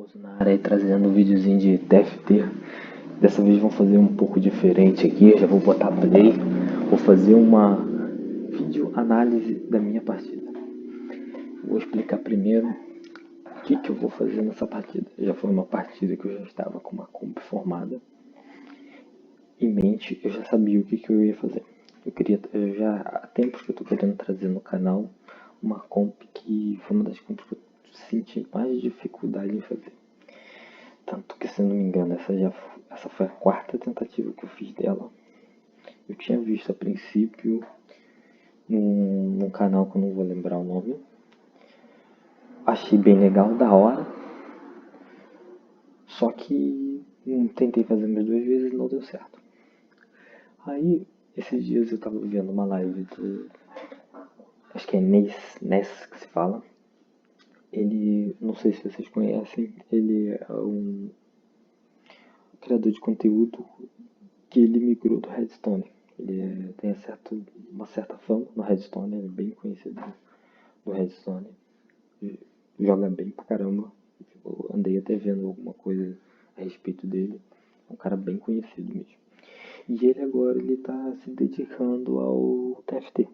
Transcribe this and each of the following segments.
Raposo na área aí trazendo um videozinho de TFT. Dessa vez vamos fazer um pouco diferente aqui. Já vou botar play. Vou fazer uma vídeo análise da minha partida. Vou explicar primeiro o que eu vou fazer nessa partida. Já foi uma partida que eu já estava com uma comp formada em mente. Eu já sabia o que eu ia fazer. Eu já há tempos que eu estou querendo trazer no canal uma comp que foi uma das comps que eu senti mais dificuldade em fazer. Tanto que, se não me engano, essa foi a quarta tentativa que eu fiz dela. Eu tinha visto a princípio num canal que eu não vou lembrar o nome. Achei bem legal, da hora. Só que tentei fazer umas 2 vezes e não deu certo. Aí, esses dias eu tava vendo uma live do... acho que é Ness que se fala. Ele, não sei se vocês conhecem, ele é um criador de conteúdo que ele migrou do Redstone. Ele tem uma certa fama no Redstone, ele é bem conhecido no Redstone. Joga bem pra caramba. Eu andei até vendo alguma coisa a respeito dele. É um cara bem conhecido mesmo. E ele agora tá se dedicando ao TFT.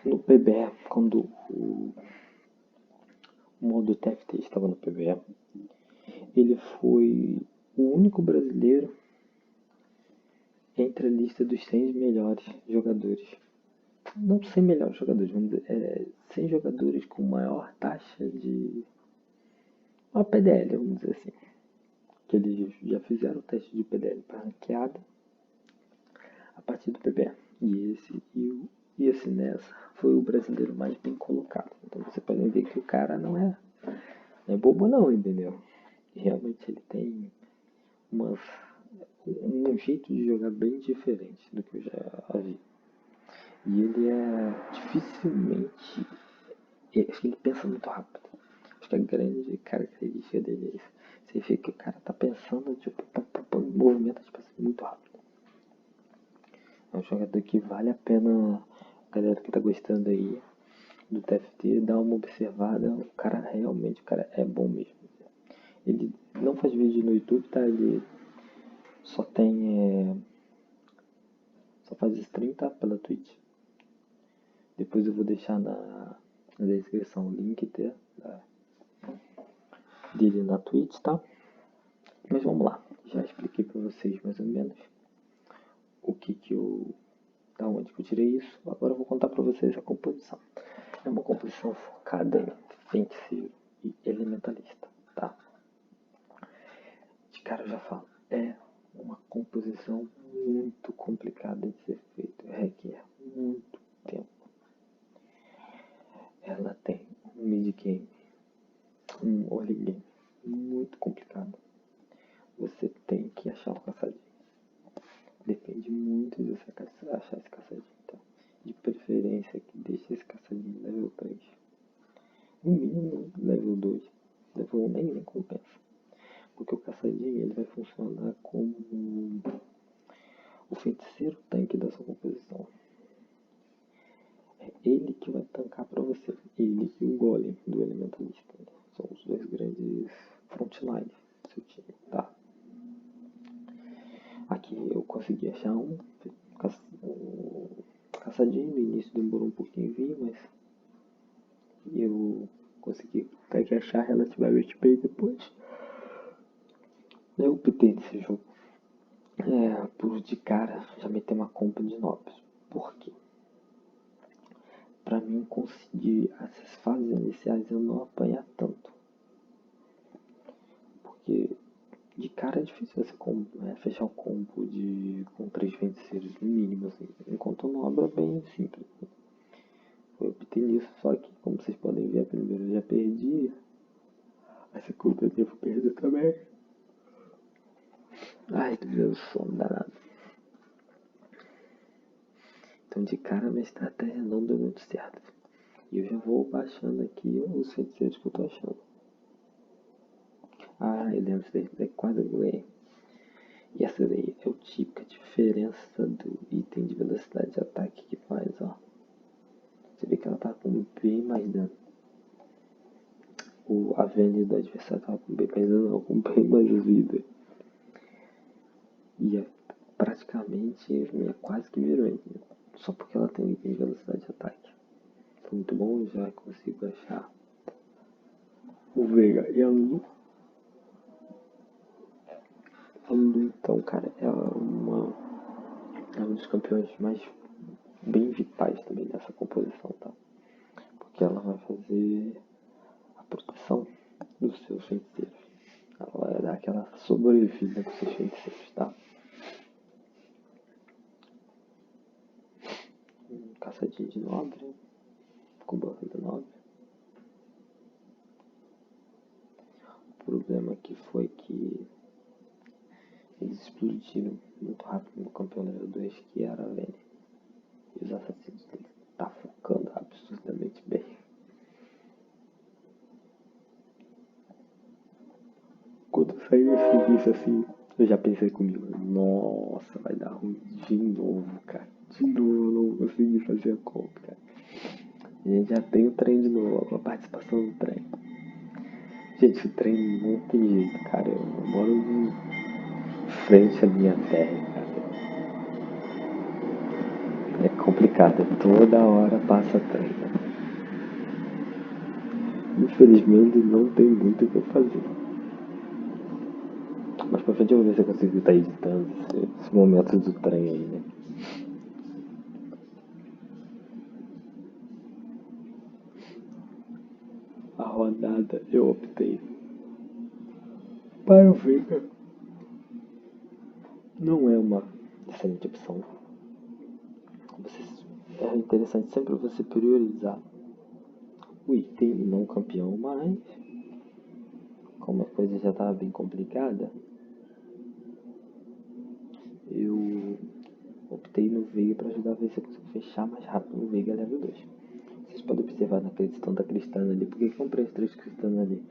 No PBE, quando o modo TFT estava no PBE, ele foi o único brasileiro entre a lista dos 100 melhores jogadores. Não 100 melhores jogadores, vamos dizer, 100 jogadores com maior taxa de... uma PDL, vamos dizer assim. Que eles já fizeram o teste de PDL para ranqueada a partir do PBE. E esse nessa foi o brasileiro mais bem colocado. Então você pode ver que o cara não é bobo não, entendeu? Realmente ele tem um jeito de jogar bem diferente do que eu já vi. E ele dificilmente... acho que ele pensa muito rápido. Acho que a grande característica dele é isso. Você vê que o cara tá pensando, tipo, movimenta tipo, muito rápido. É um jogador que vale a pena, a galera que tá gostando aí do TFT, dar uma observada. O cara é bom mesmo. Ele não faz vídeo no YouTube, tá? Ele só faz stream, tá? Pela Twitch. Depois eu vou deixar na descrição o link dele na Twitch, tá? Mas vamos lá, já expliquei para vocês mais ou menos da onde que eu tirei isso. Agora eu vou contar para vocês a composição. É uma composição focada em feiticeiro e elementalista, tá? De cara eu já falo, é uma composição muito complicada de ser feita, requer muito tempo. Ela tem um mid-game, um early game muito complicado. Você tem que achar o caçadinho. Depende muito de você achar esse caçadinho, tá? De preferência que deixe esse caçadinho level 3. No mínimo level 2. Level 1 nem compensa. Porque o caçadinho ele vai funcionar como o feiticeiro tanque da sua composição. É ele que vai tancar pra você. Ele e o golem do elementalista. São os dois grandes frontlines do seu time, tá? Aqui eu consegui achar um caçadinho. No início demorou um pouquinho em vir, mas eu consegui achar relativamente bem depois. Eu optei nesse jogo por de cara já meter uma compra de nobres. Por quê? Pra mim conseguir essas fases iniciais eu não apanhar tanto. Porque de cara é difícil você fechar o combo com 3 feiticeiros no mínimo, assim. Enquanto nobre é bem simples. Eu optei nisso, só que como vocês podem ver, a primeira eu já perdi. A segunda eu devo perder também. Ai, tô vendo sono danado. Então de cara minha estratégia não deu muito certo. E eu já vou baixando aqui os feiticeiros que eu tô achando. Ah, eu lembro disso daí, quase eu ganhei. E essa daí é a típica diferença do item de velocidade de ataque que faz, ó. Você vê que ela tá com bem mais dano. Vayne do adversário tava com bem, mas eu não com bem mais vida. E é praticamente quase que virou ele. Só porque ela tem um item de velocidade de ataque. Foi muito bom, já consigo achar o Veigar e a Lulu. A Lulu, então, cara, é um dos campeões mais bem vitais também dessa composição, tá? Porque ela vai fazer a proteção dos seus feiticeiros. Ela vai dar aquela sobrevida dos seus feiticeiros, tá? Caçadinho de nobre, com buff do nobre. O problema aqui foi que eles explodiram muito rápido no campeão level 2, que era a Vayne. E os assassinos dele tá focando absurdamente bem. Quando eu saí desse serviço assim, eu já pensei comigo, nossa, vai dar ruim de novo, cara. De novo eu não vou conseguir fazer a compra, cara. A gente já tem o trem de novo, a participação do trem. Gente, o trem não tem jeito, cara. Eu moro de frente à minha terra, cara. É complicado, toda hora passa trem, né? Infelizmente não tem muito o que eu fazer. Mas pra frente eu vou ver se eu consigo estar editando esse momento do trem aí, né? A rodada eu optei para o Veigar. Não é uma excelente opção. É interessante sempre você priorizar o item e não o campeão, mas como a coisa já estava bem complicada, eu optei no Veiga para ajudar a ver se eu consigo fechar mais rápido o Veiga level 2. Vocês podem observar na questão da Cristana ali. Por que eu comprei as 3 Cristanas ali?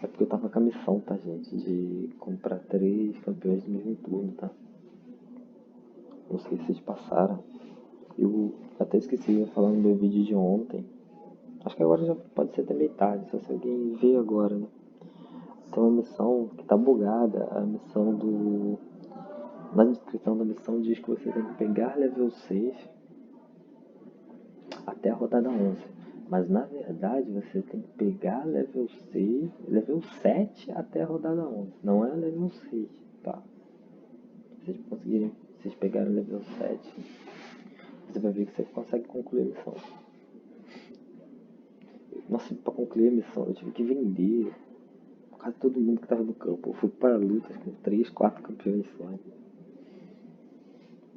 É porque eu tava com a missão, tá, gente? De comprar 3 campeões do mesmo turno, tá? Não sei se vocês passaram. Eu até esqueci de falar no meu vídeo de ontem. Acho que agora já pode ser até metade, só se alguém vê agora, né? Tem uma missão que tá bugada. A missão do... Na descrição da missão diz que você tem que pegar level 6 até a rodada 11. Mas na verdade você tem que pegar level 6, level 7 até a rodada 11. Não é level 6, tá? Se vocês conseguirem, se vocês pegarem o level 7, você vai ver que você consegue concluir a missão. Nossa, pra concluir a missão eu tive que vender quase todo mundo que tava no campo. Eu fui para lutas com 3, 4 campeões só.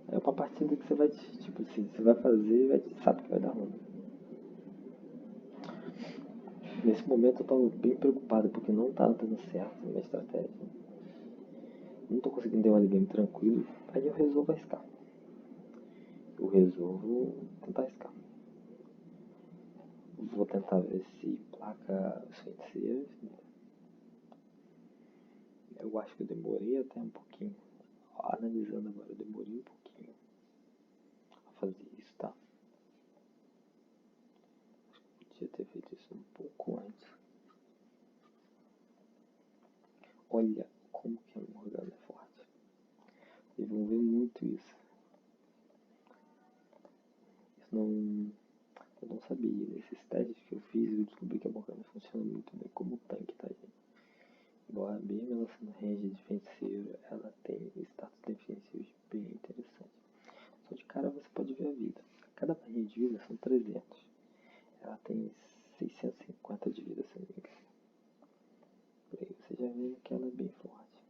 É uma partida que você vai, tipo assim, você vai fazer e sabe que vai dar ruim. Nesse momento eu tava bem preocupado porque não tá dando certo a minha estratégia. Não tô conseguindo ter um game tranquilo, aí eu resolvo arriscar. Eu resolvo tentar arriscar. Vou tentar ver se placa os feiticeiros. Eu acho que eu demorei até um pouquinho. Analisando agora, eu demorei um pouquinho a fazer isso, tá? Acho que eu podia ter feito isso um pouco antes. Olha como que a Morgana é forte. Vocês vão ver muito isso. Isso não... Eu não sabia. Nesses testes que eu fiz, eu descobri que a Morgana funciona muito bem como tanque, tá, gente? Embora mesmo ela sendo range defensiva, ela tem status defensivos bem interessantes. Só de cara você pode ver a vida. Cada barrinha de vida são 300. Ela tem 650 de vida, se não me engano. Por aí você já vê que ela é bem forte.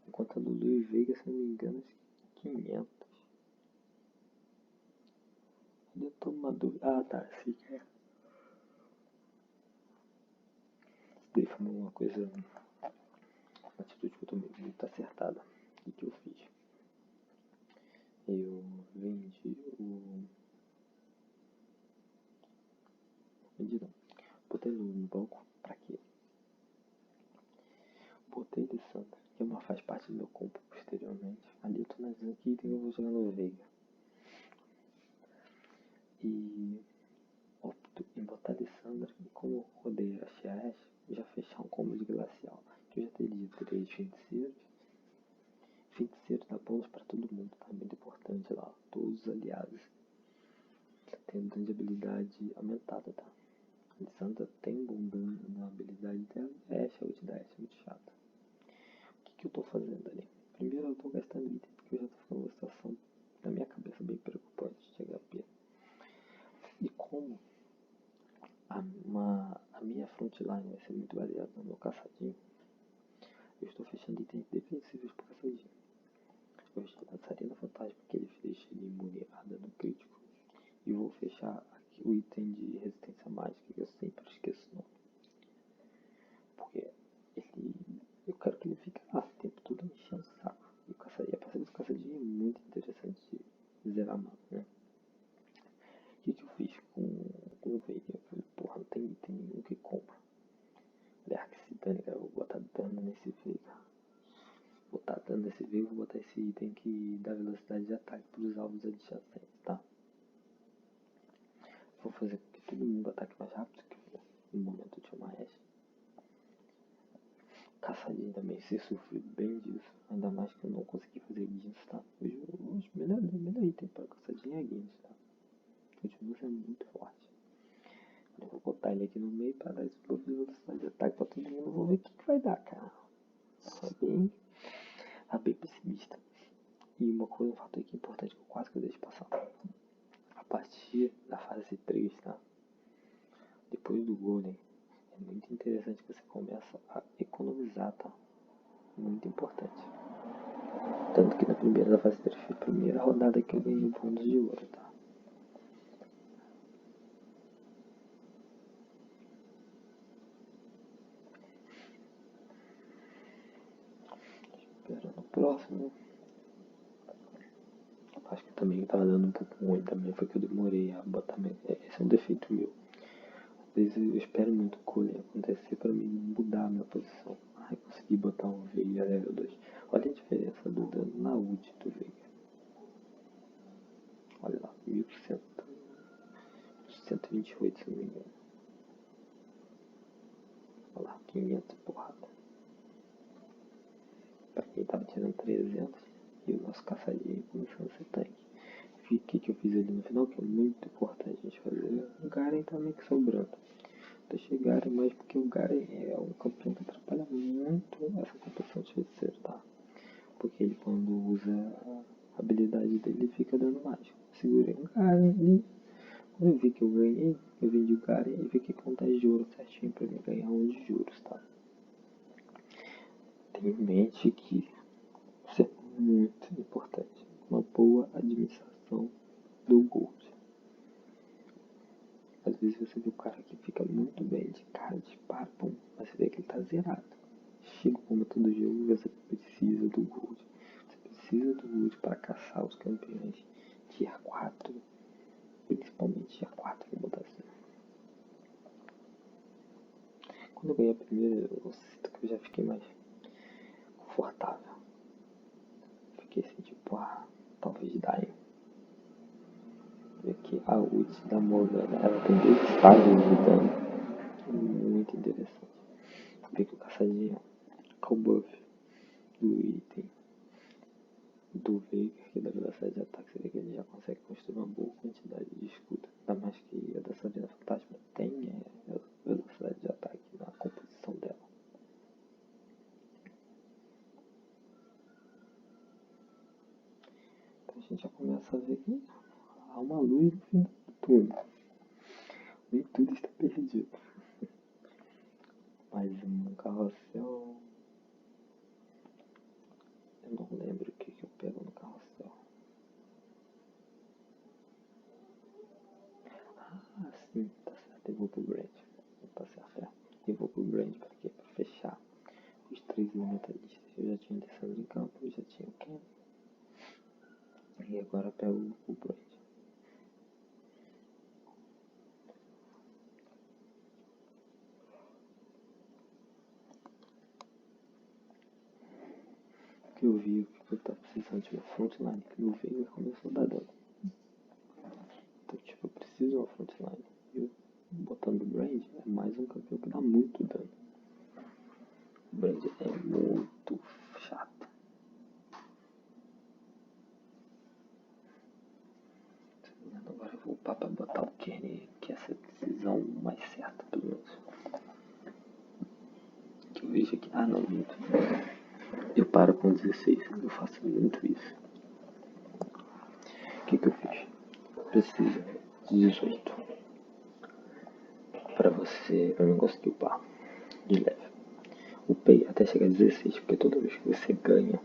Enquanto a Lulu e Veiga, se não me engano, 500. Eu tô numa dúvida. Ah, tá, sim. Isso daí foi uma coisa, uma atitude que eu tomei muito acertada. O que eu fiz? Eu vendi o... Vendi não. Botei no banco. Pra quê? Botei de Sandra, que faz parte do meu combo posteriormente. Ali eu tô analisando que item eu vou jogar no Veiga. E opto em botar de Sandra. E como eu rodei a Ashe, já fechar um combo A Lissandra tem um bom dano na habilidade dela. A ult da Ashe é muito chata. O que eu tô fazendo ali? Primeiro eu tô gastando item, porque eu já tô ficando numa situação, na minha cabeça, bem preocupante de HP. E como a minha frontline vai ser muito baseada no meu caçadinho, eu estou fechando itens defensivos pro caçadinho. Eu estou lançaria na fantasma, porque ele deixa ele imune a dano crítico. E vou fechar aqui o item de resistência mágica, que eu sempre esqueço o nome. Porque eu quero que ele fique lá o tempo todo enchendo o saco. E a passiva do caçadinho é muito interessante de zerar a mão, né? O que eu fiz com o Veiga? Eu falei, porra, não tem item nenhum que compra. Falei, que se dane, cara, eu vou botar dano nesse Veiga. Vou botar esse item que dá velocidade de ataque para os alvos adjacentes, tá? Vou fazer com que todo mundo ataque mais rápido, que no momento eu tinha uma Ashe. Caçadinho também, se sofreu bem disso. Ainda mais que eu não consegui fazer guinso, tá? Hoje o melhor item para caçadinho é guinso, tá? Continua sendo muito forte. Eu vou botar ele aqui no meio para dar esse buff de velocidade de ataque para todo mundo. Vou ver o que vai dar, cara. É bem pessimista. E um fator aqui importante que eu quase que eu deixo passar. A partir da fase 3, tá? Depois do Golden, é muito interessante que você começa a economizar, tá? Muito importante. Tanto que na primeira da fase 3 foi a primeira rodada que eu ganhei pontos de ouro, tá? Espera no próximo. Acho que também tava dando um pouco ruim também, foi que eu demorei a botar. Esse é um defeito meu. Às vezes eu espero muito o Golem acontecer pra mim mudar a minha posição. Aí consegui botar um Veiga level 2. Olha a diferença do dano na ult do Veiga. Olha lá, 1128 se não me engano. Olha lá, 500 porrada. Pra quem tava tirando 300 e o nosso caçadinho começando a ser tanque. O que eu fiz ali no final, que é muito importante a gente fazer. O Garen tá meio que sobrando. Deixei Garen mais porque o Garen é um campeão que atrapalha muito essa competição de feiticeiro, tá? Porque ele, quando usa a habilidade dele, ele fica dando mágico. Segurei um Garen e quando eu vi que eu ganhei, eu vendi o Garen e vi que contagem de ouro certinho pra mim ganhar uns juros, tá? Tenha em mente que isso é muito importante. Uma boa administração do Gold. Às vezes você vê o cara que fica muito bem de cara, dispara, pum, mas você vê que ele tá zerado. Chega o momento do jogo e você precisa do Gold. Você precisa do Gold para caçar os campeões Tier 4, principalmente Tier 4, vou botar assim. Quando eu ganhei a primeira, eu sinto que eu já fiquei mais confortável. Fiquei assim, tipo, talvez dá. Aqui a ult da Morgana, ela tem 2 estágios de dano. Muito interessante. Vê que o caçadinho com o buff do item do Veiga, que dá velocidade de ataque, você vê que ele já consegue construir uma boa quantidade de escudo. Ainda mais que a da Sabrina Fantasma tem velocidade de ataque na composição dela. Então a gente já começa a ver que há uma luz no fim do túnel. Nem tudo está perdido. Mais um carrossel. Eu não lembro o que eu pego no carrossel. Sim, tá certo. Eu vou pro Brand. Tá certo, Eu vou pro Brand para quê? Pra fechar os 3 elementalistas. Eu já tinha descido em campo, eu já tinha o Ken. E agora pego o Brand. Que eu vi que eu tava precisando de uma frontline, que meu Veiga começou a dar dano. Então, tipo, eu preciso de uma frontline. E eu botando o Brand é mais um campeão que dá muito dano. O Brand é muito chato. Agora eu vou upar pra botar o Kenny, que é precisão mais certa, pelo menos. Que eu vejo aqui. Ah, não, muito. Eu paro com 16, eu faço muito isso. O que eu fiz? Precisa de 18 para mim conseguir upar de leve. Upei até chegar a 16, porque toda vez que você ganha,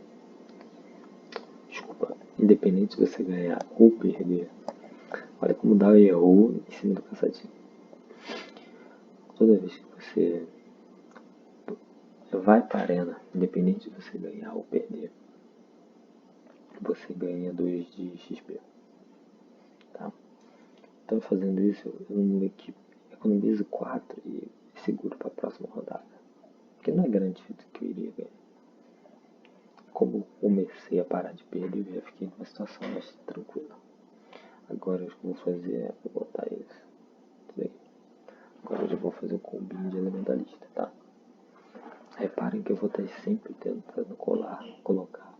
desculpa, independente se você ganhar ou perder, olha como dá erro em cima do caçadinho. Toda vez que você vai para a arena, independente de você ganhar ou perder, você ganha 2 de XP. Tá? Então fazendo isso, eu economizo 4 e seguro para a próxima rodada. Porque não é garantido que eu iria ganhar. Como eu comecei a parar de perder, eu já fiquei numa situação mais tranquila. Agora o que eu vou fazer é botar isso. Daí. Agora eu já vou fazer o combinho de elementalista, tá? Reparem que eu vou estar sempre tentando colocar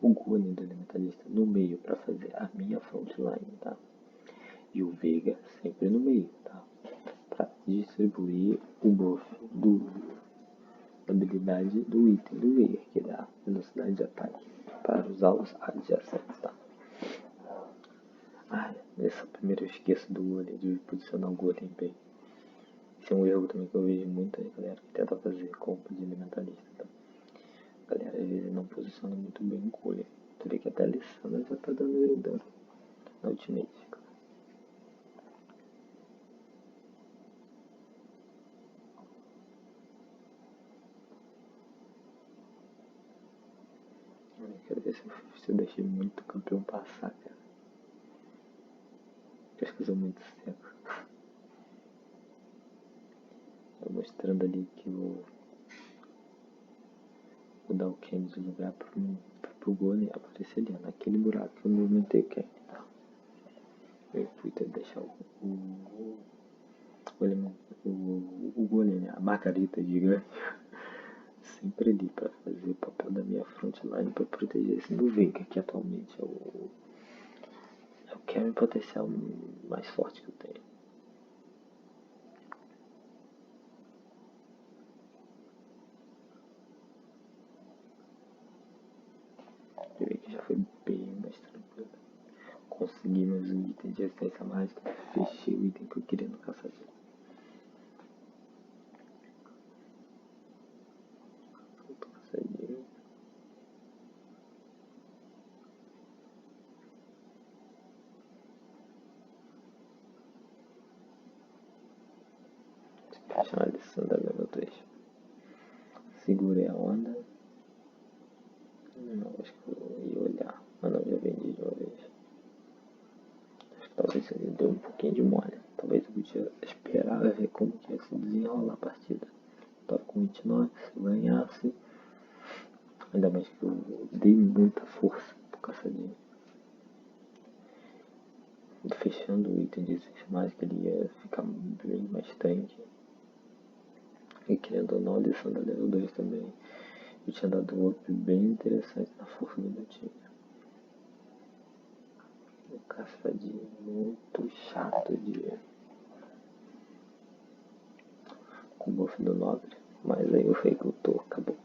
o golem do elementalista no meio para fazer a minha frontline, tá? E o Veiga sempre no meio, tá? Para distribuir o buff da habilidade do item do Veiga, que dá velocidade de ataque para os alvos adjacentes, tá? Nessa primeira eu esqueço do golem, de posicionar o golem bem. Esse é um erro também que eu vejo muita galera que tenta fazer compra de elementalista, tá? A galera às vezes não posiciona muito bem o golem. Tu vê que até a Alessandra já tá dando dano na ultimate. Eu quero ver se eu deixei muito campeão passar, cara. Acho que eu sou muito seco. Tô mostrando ali que eu vou dar o Kenny de lugar pro golem aparecer ali, naquele buraco que eu movimentei o Kenny, tá? Eu fui tentar deixar o golem, né? A margarita gigante, sempre ali pra fazer o papel da minha frontline pra proteger esse meu Veiga, que atualmente é o carry potencial mais forte que eu tenho. Eu vi que já foi bem mais tranquilo. Consegui meus itens de assistência mágica, fechei o item que eu queria no caçador. Chamar de Sandra level 3. Segurei a onda. Não, acho que eu ia olhar. Ah não, já vendi de uma vez. Acho que talvez ele deu um pouquinho de mole. Talvez eu podia esperar ver como que ia se desenrolar a partida. Tava com 29, se eu ganhasse. Ainda mais que eu dei muita força pro caçadinho. Fechando o item de mágica, ele ia ficar bem mais tanque. E querendo ou não, a Alessandra level 2 também. Eu tinha dado um up bem interessante na força do meu time. O caçadinho muito chato com o buff do nobre. Mas aí o fake lutou, acabou.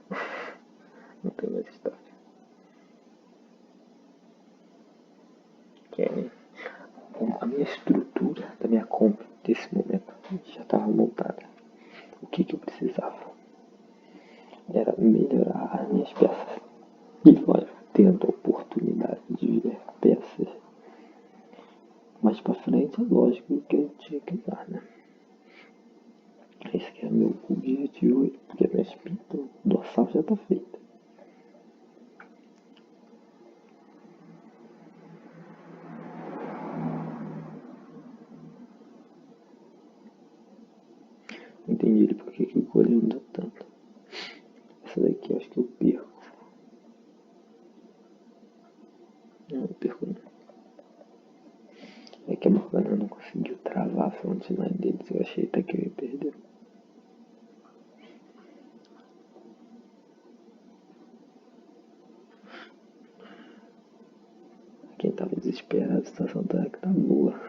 Não tem mais história. Kenny. A minha estrutura da minha compra nesse momento já estava montada. O que eu precisava era melhorar as minhas peças. E lógico, tendo a oportunidade de ver peças mais pra frente, é lógico que eu tinha que usar, né? Esse que é meu objetivo, porque a minha espinha dorsal já tá feita. Entendi ele porque que o golem não dá tanto. Essa daqui eu acho que eu perco. Não, eu perco não. É que a Morgana não conseguiu travar a frontline deles. Eu achei até que eu ia perder. Quem tava desesperado, a situação tá boa.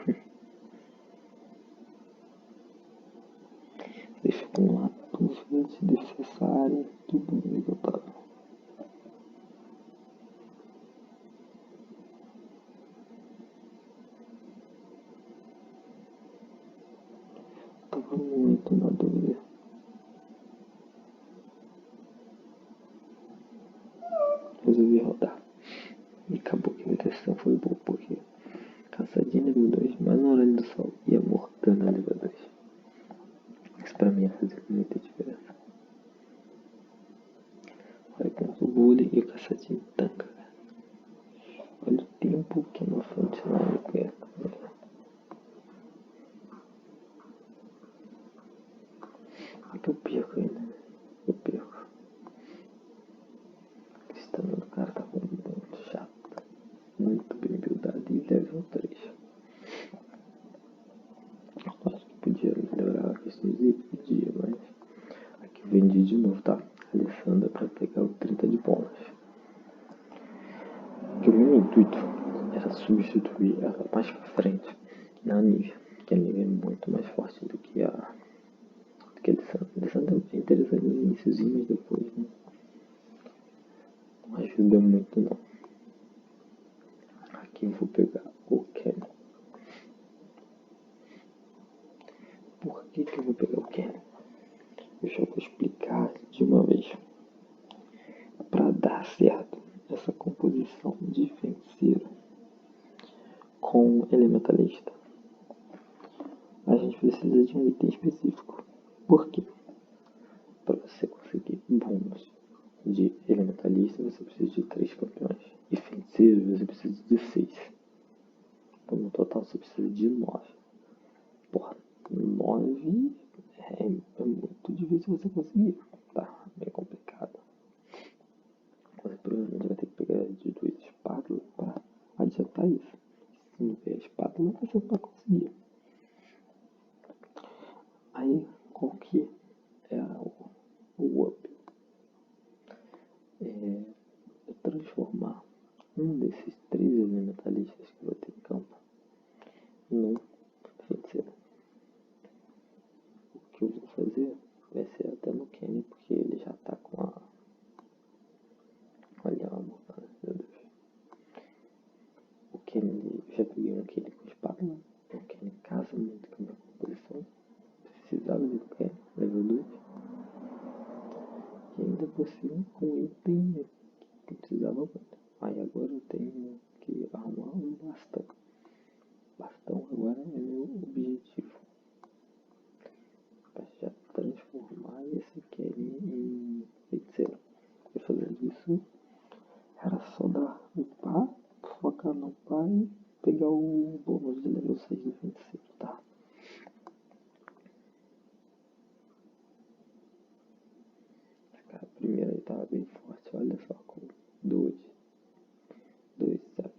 deixo com lá dúvida desnecessária, tudo inevitável. Tava muito na dúvida. Resolvi rodar. E acabou que a minha decisão foi boa, porque Caçadinha nível 2, mais na hora do sol, e a Morgana nível 2. Isso pra mim ia fazer muita diferença. Olha quanto o bullying e o Caçadinho tanca, cara. Olha o tempo que uma frontline perca. É que eu perco ainda. Eu perco. A estamina do cara tá muito chato. Muito bem buildado e level 3. Acho que podia melhorar a questão de podia, mas aqui vendi de novo, tá? Alessandra pra pegar o 30 de bônus. Que o meu intuito era substituir ela mais pra frente na Nívea, que a Nívea é muito mais forte do que a Alessandra. A Alessandra é interessante no iníciozinho, mas depois não ajuda muito não. Aqui eu vou pegar o Ken. Por que eu vou pegar o Ken? Deixa eu explicar de uma vez. Para dar certo essa composição de feiticeiro com elementalista, a gente precisa de um item específico. Por quê? Para você conseguir bônus de elementalista, você precisa de 3 campeões. E feiticeiro, você precisa de 6. Então, no total, você precisa de 9. Porra, 9 é muito difícil você conseguir. Tá, meio complicado. Você provavelmente vai ter que pegar de 2 espátulas para adiantar isso. Se não ver a espátula, você não vai conseguir. Aí, qual que é o up? É transformar um desses 3 elementalistas que vai ter em campo num feiticeiro. O que eu vou fazer vai ser até no Kenny, porque ele já tá com a... Olha a Morgana, meu Deus. O Kenny, eu já peguei um Kenny com espátula. O Kenny casa muito com a minha composição. Precisava de um Kenny, level 2. E ainda por cima com um item que precisava muito. Aí agora eu tenho que arrumar um bastão. Bastão agora é meu objetivo. Pra já transformar esse Kenny em feiticeiro. E fazendo isso, era só dar o pá, focar no pá e pegar o bônus de level 6 do feiticeiro, tá? Cara, a primeira aí tava bem forte, olha só, com 2 7.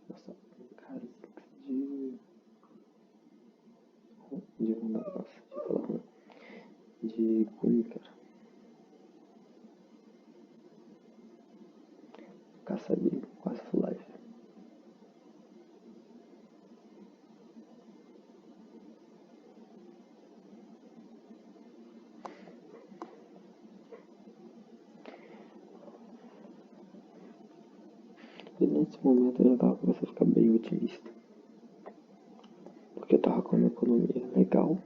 Nossa, um cara de Honda, nossa, de falar ruim, de Queen, cara. Caçadinho, quase full life. E nesse momento eu já tava começando a ficar bem otimista. Porque eu tava com uma economia legal.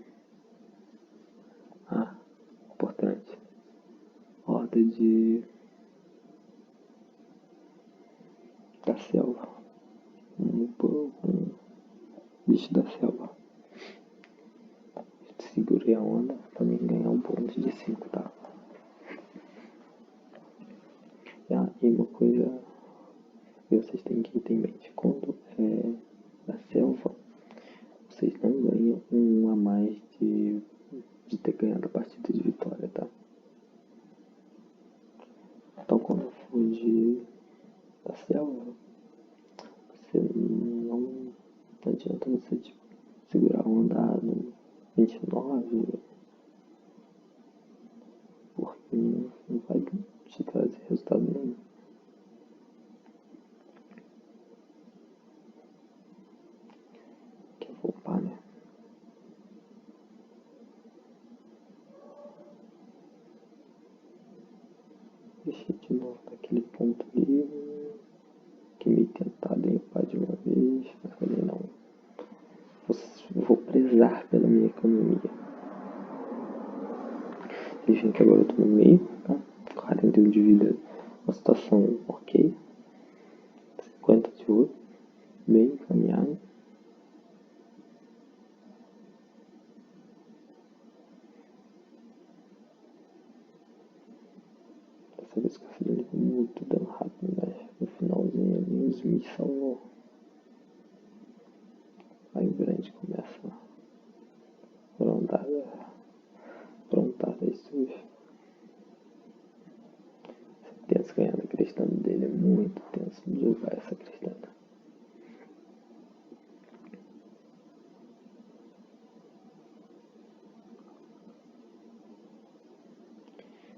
Ah, importante. Horda da selva. Um bicho da selva. Segurei a onda pra mim ganhar um bônus de 5, tá? E uma coisa que vocês têm que ter em mente. Quando é da selva, vocês não ganham um a mais de ter ganhado a partida de vitória, tá? Então quando for da selva, você não adianta você tipo, segurar a onda no 29 não vai te trazer resultado nenhum. Que eu vou upar, né? Deixei de novo naquele ponto ali. Que me tentado em upar de uma vez. Mas falei, não. Vou prezar pela minha economia. Vocês veem que agora eu tô no meio, tá? 41 de vida, uma situação ok. 50 de ouro, bem encaminhado. Dessa vez que eu fiz muito dano rápido, mas no finalzinho ali os me salvou. Aí o grande começa a aprontar das suas. Tenso ganhar a cristã dele, é muito tenso jogar essa cristã.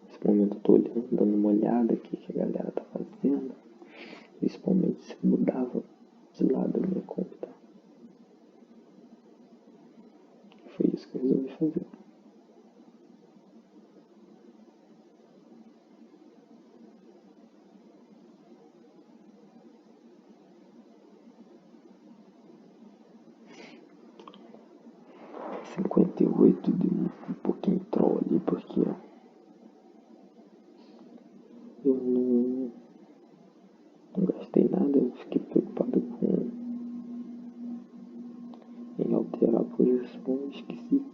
Nesse momento eu tô olhando, dando uma olhada aqui que a galera tá fazendo. Principalmente se mudava de lado a minha conta. Foi isso que eu resolvi fazer. $58 de um pouquinho troll ali, porque eu não gastei nada, eu fiquei preocupado em alterar a posição, esqueci.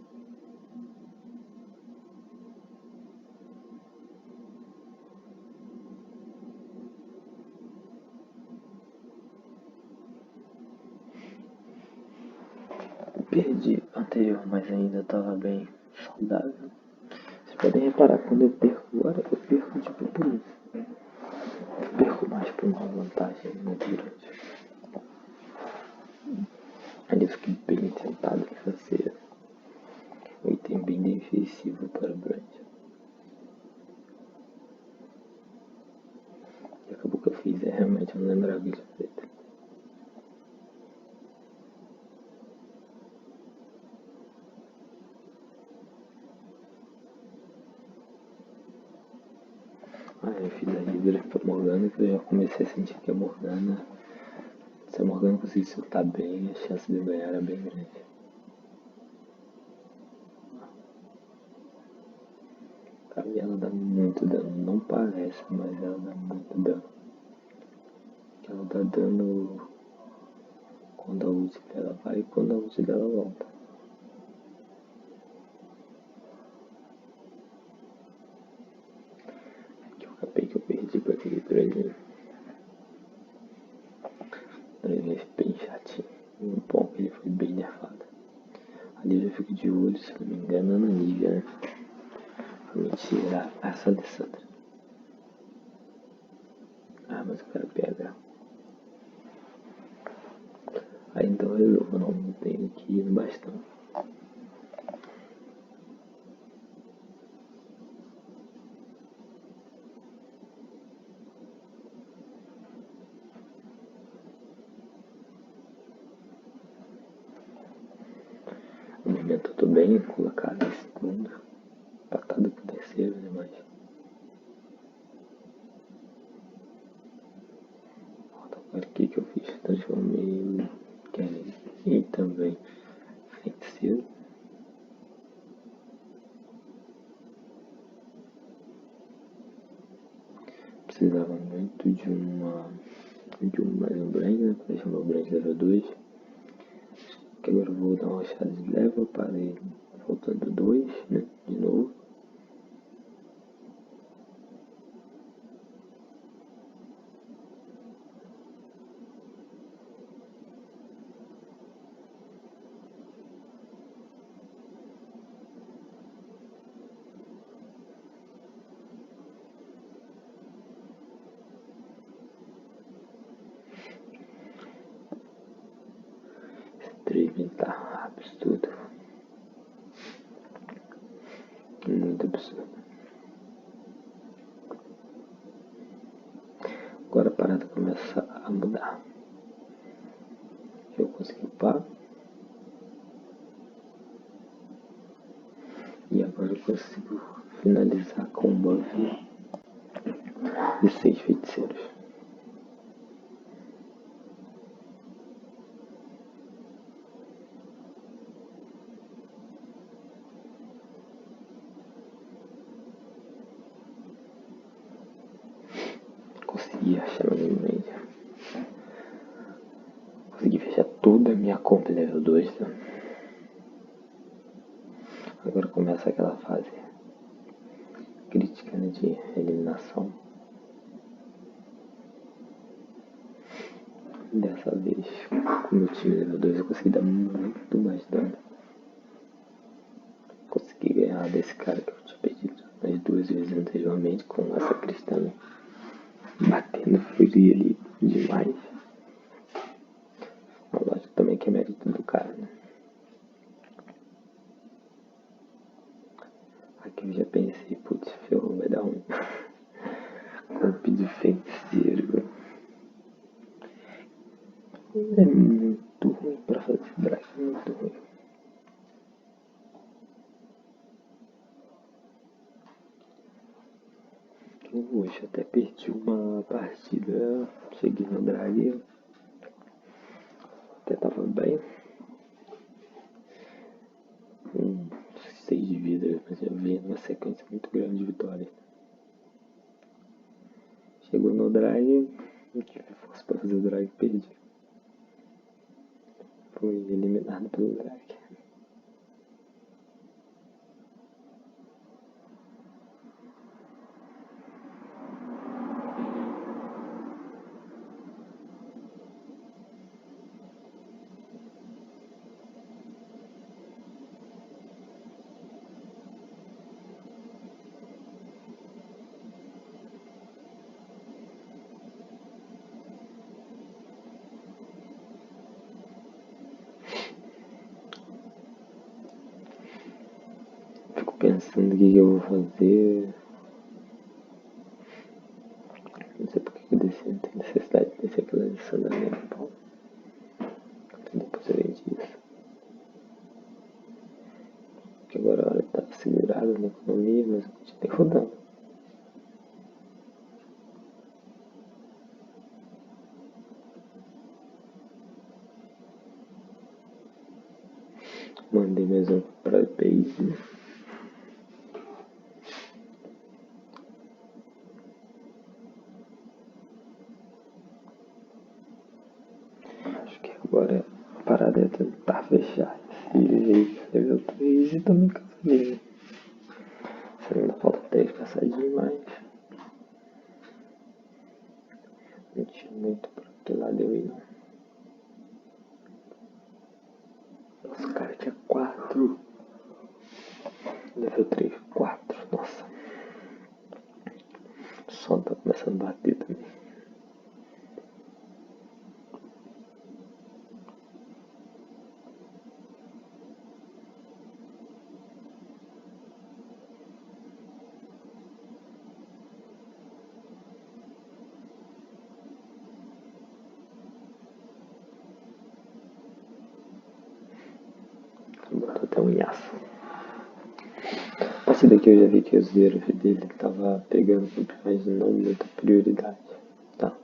Perdi anterior, mas ainda estava bem saudável. Vocês podem reparar, quando eu perco agora, eu perco tipo por isso. Eu perco mais por uma vantagem muito grande. Ali eu fiquei bem tentado em fazer um item bem defensivo para o Brand. E acabou que eu fiz, realmente eu não lembrava que eu tinha feito. Eu fiz a Hydra pra Morgana, que eu já comecei a sentir que a Morgana, se a Morgana conseguisse soltar bem, a chance de ganhar era bem grande. E ela dá muito dano, não parece, mas ela dá muito dano. Ela dá dano quando a ult dela vai e quando a ult dela volta. Aqui eu acabei que eu perdi com aquele Draven. Draven bem chatinho. Um bom que ele foi bem nerfado. Ali eu já fico de olho, se não me engano, na Nívia, né? Pra me tirar essa Alessandra. Mas o cara pega. Aí então eu resolvo, não tenho que ir no bastão. No momento eu tô bem colocado em segundo, empatado com o terceiro, né, mas agora o que eu fiz? Transformei Kennedy e também feiticeiro. Precisava muito de mais um brand, né, pra deixar meu brand level 2. Que agora eu vou dar uma chave de level para ele faltando 2, né, de novo. Draven tá absurdo. Muito absurdo. agora a parada começa a mudar. Eu consegui upar. E agora eu consigo finalizar com um buff de 6 feiticeiros. Consegui achar o meu meio. Consegui fechar toda a minha compra level 2. Tá? Agora começa aquela fase crítica, né, de eliminação. Dessa vez, com o meu time level 2, eu consegui dar muito mais dano. Consegui ganhar desse cara que eu tinha perdido as 2 vezes anteriormente com essa cristã batendo furia ali demais. Mas lógico também que é mérito do cara, né? Aqui eu já pensei, putz, ferrou, vai dar ruim. Golpe de feiticeiro. É muito ruim pra fazer drag, muito ruim. Hoje até perdi uma partida, cheguei no drag, até tava bem. 6 de vida, mas eu vi uma sequência muito grande de vitórias. Chegou no drag, não tive força pra fazer o drag, perdi. Fui eliminado pelo drag. Fico pensando o que eu vou fazer. Não sei porque eu desci, não tem necessidade de descer aquela lição da minha pau. Então depois eu vejo isso. Porque agora a hora que tava segurado na economia, mas eu continuei rodando. Mandei mais um pra base. Acho que agora a parada é tentar fechar esse level 3 e também cavalinho. Se ainda falta 3 passadinhos mais. Não tinha muito pra que lado eu ir, não. Nossa, cara, tinha 4. Level 3, 4, nossa. O som tá começando a bater também. Botou até um Yasuo. A partir daqui eu já vi que os erros dele tava pegando muito, mas não muita prioridade. Tá.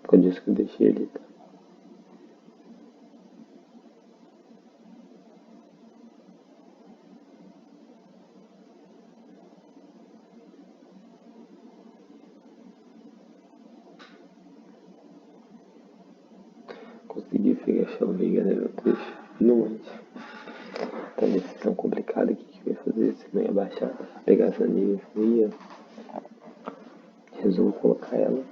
Por isso que eu deixei ele, tá? Consegui fechar o Veiga level 3 no antes. Tá decisão complicada aqui que eu ia fazer, se não ia baixar, pegar essa nível, ia. Resolvo colocar ela.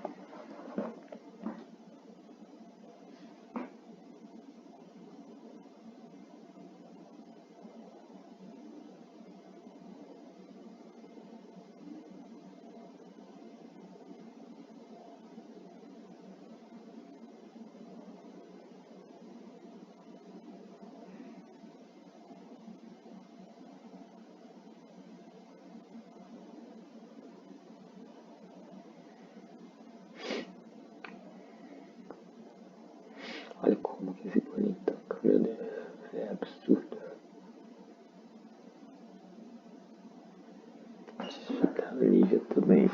forte. A Nívea também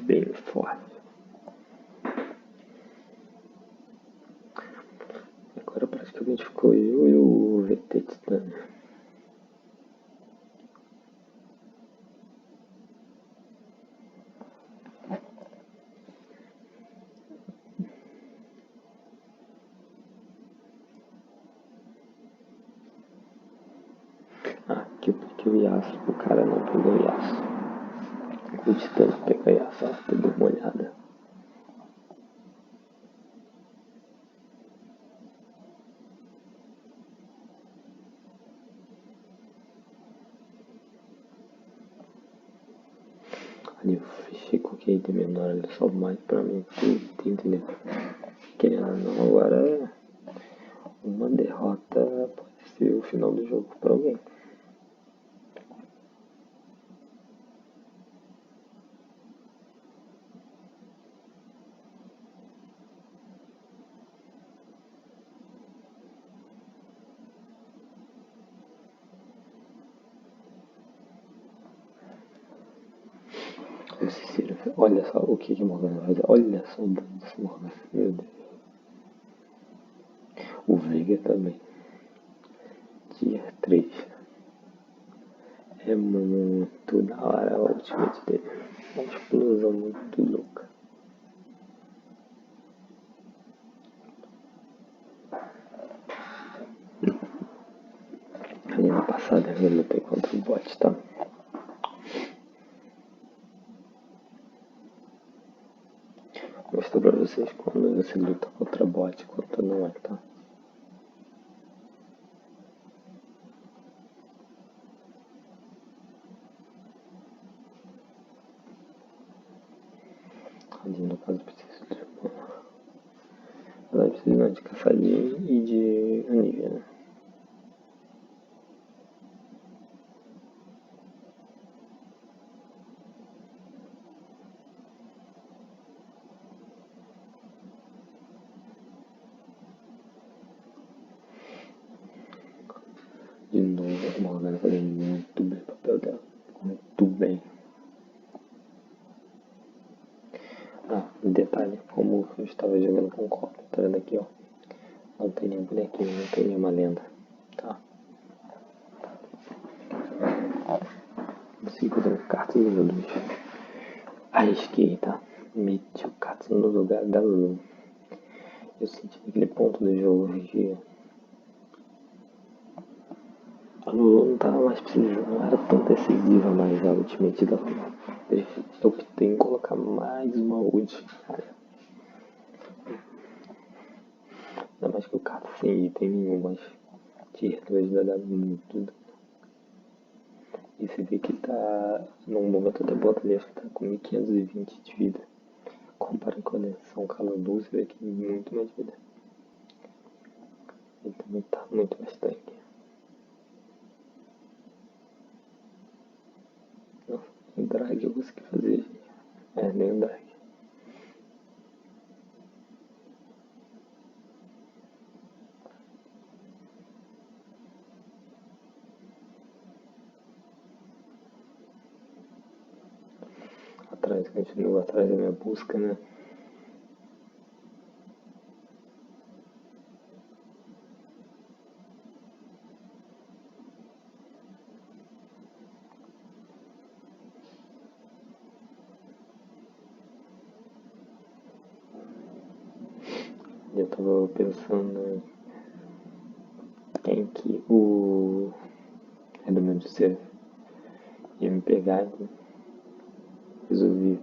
bem forte. Agora praticamente ficou eu e o VT Titânio. Aqui eu peguei o Yasuo, o cara não pegou o Yasuo. O Titânio pegou o Yasuo, ó, deu uma olhada. Ali eu fechei com o QI menor, ele sobe mais pra mim, entendeu? Querendo ou não, agora uma derrota pode ser o final do jogo pra alguém. Olha só o que Morgana vai fazer. Olha só o dano desse Morgana. Meu Deus. O Veiga também. Tier 3. É muito da hora a ultimate dele. Uma explosão muito louca. Ali na passada eu lutei contra o bot, tá? Vou mostrar pra vocês quando você luta contra bot, quanto não é, tá? Ali no caso preciso de uma... Ela precisa de caçadinha e de Anivia, né? De novo, a Morgana fazendo muito bem o papel dela. Muito bem. Detalhe, como eu estava jogando com copo, tá vendo aqui, ó. Não tem nenhum bonequinho, não tem nenhuma lenda, tá? Consigo dar o Katsu no Lulu. Arrisquei, tá? Meti o Katsu no lugar da Lulu. Eu senti naquele ponto do jogo que a Lulu não tava mais precisando, não era tão decisiva mais a ultimate da Lulu. Eu optei em colocar mais uma ult, cara. Ainda mais que o Katsu sem item nenhum, mas tier 2 vai dar muito. E você vê que ele tá, num momento até bota ali, acho que tá com 1520 de vida. Comparando com a São Caladu, você vê que tem muito mais vida. Ele também tá muito mais tanque. Nossa, nem drag eu consegui fazer. Nem o drag. Atrás, continuo atrás da minha busca, né? Eu tava pensando quem que o Redomendo Ser ia me pegar. Resolvi,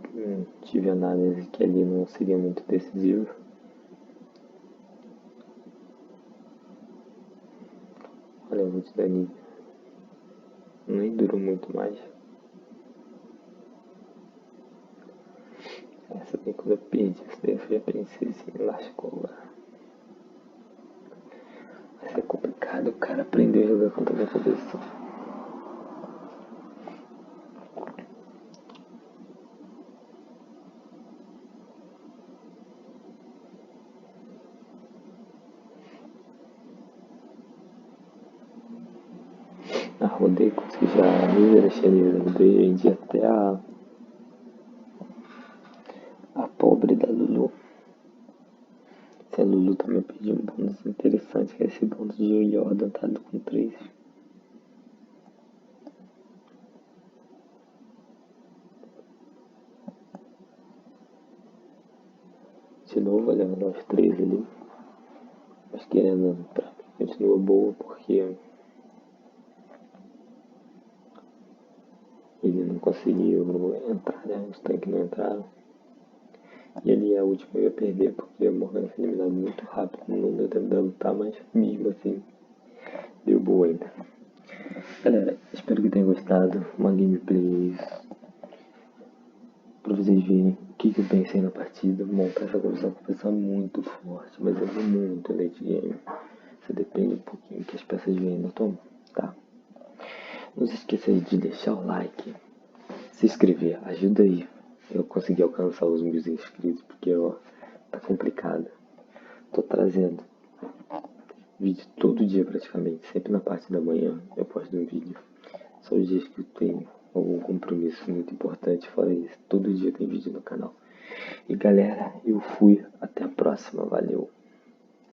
tive análise que ali não seria muito decisivo. Olha, eu vou te dar nível. Nem durou muito mais. Essa daí quando eu perdi, essa daí eu já pensei assim, lascou agora. Vai ser complicado o cara aprender a jogar contra a minha posição. Rodei, consegui já a líder, deixei a líder, vendi até a pobre da Lulu. Se a Lulu também pediu um bônus interessante, que é esse bônus de Jordan, tá com 3. De novo, olhando os 3 ali. Mas querendo entrar, continua boa porque ele não conseguiu entrar, né? Os tanques não entraram. E ali a última eu ia perder porque a Morgana foi eliminada muito rápido, não deu tempo dela lutar, mas mesmo assim deu boa ainda. Galera, espero que tenham gostado. Uma gameplay pra vocês verem o que eu pensei na partida. Montar essa construção com peça muito forte, mas é muito late game. Você depende um pouquinho que as peças vêm na tua mão, tá? Não se esqueça de deixar o like, se inscrever, ajuda aí eu consegui alcançar os 1000 inscritos, porque ó, tá complicado. Tô trazendo vídeo todo dia praticamente, sempre na parte da manhã eu posto um vídeo. São os dias que eu tenho algum compromisso muito importante, fora isso, todo dia tem vídeo no canal. E galera, eu fui, até a próxima, valeu!